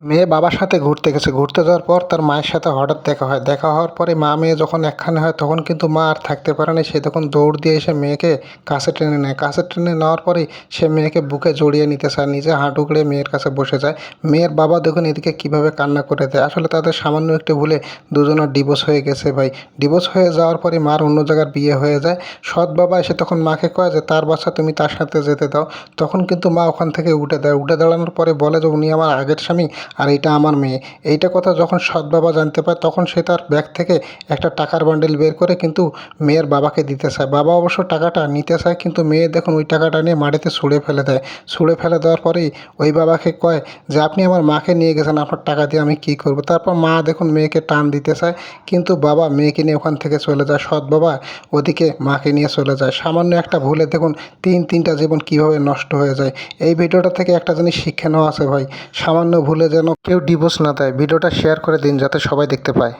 মেয়ে বাবার সাথে ঘুরতে গেছে। ঘুরতে যাওয়ার পর তার মায়ের সাথে হঠাৎ দেখা হয়। দেখা হওয়ার পরে মা মেয়ে যখন একখানে হয় তখন কিন্তু মা আর থাকতে পারে না। সে তখন দৌড় দিয়ে এসে মেয়েকে কাছে টেনে নেয়। কাছে টেনে নেওয়ার পরেই সে মেয়েকে বুকে জড়িয়ে নিতে চায়। নিজে হাঁটু গেড়ে মেয়ের কাছে বসে যায়। মেয়ের বাবা দেখুন এদিকে কীভাবে কান্না করে দেয়। আসলে তাদের সামান্য একটু ভুলে দুজনের ডিভোর্স হয়ে গেছে ভাই। ডিভোর্স হয়ে যাওয়ার পরে মার অন্য জায়গার বিয়ে হয়ে যায়। সৎ বাবা এসে তখন মাকে কয় যে তার বাচ্চা তুমি তার সাথে যেতে দাও। তখন কিন্তু মা ওখান থেকে উঠে দেয়। উঠে দাঁড়ানোর পরে বলে যে উনি আমার আগের স্বামী আর এইটা আমার মেয়ে। এইটা কথা যখন সৎ বাবা জানতে পারে তখন সে তার ব্যাগ থেকে একটা টাকার বান্ডিল বের করে কিন্তু মেয়ের বাবাকে দিতে চায়। বাবা অবশ্য টাকাটা নিতে চায় কিন্তু মেয়ে দেখুন ওই টাকাটা নিয়ে মাটিতে ছুঁড়ে ফেলে দেয়। ছুঁড়ে ফেলে দেওয়ার পরেই ওই বাবাকে কয় যে আপনি আমার মাকে নিয়ে গেছেন, আপনার টাকা দিয়ে আমি কী করব। তারপর মা দেখুন মেয়েকে টান দিতে চায় কিন্তু বাবা মেয়েকে নিয়ে ওখান থেকে চলে যায়। সৎ বাবা ওদিকে মাকে নিয়ে চলে যায়। সামান্য একটা ভুলে দেখুন তিনটা জীবন কীভাবে নষ্ট হয়ে যায়। এই ভিডিওটা থেকে একটা জিনিস শিক্ষা নেওয়া আছে ভাই, সামান্য ভুলে যেন কেউ ডিভোর্স না দেয়। ভিডিওটা শেয়ার করে দিন যাতে সবাই দেখতে পায়।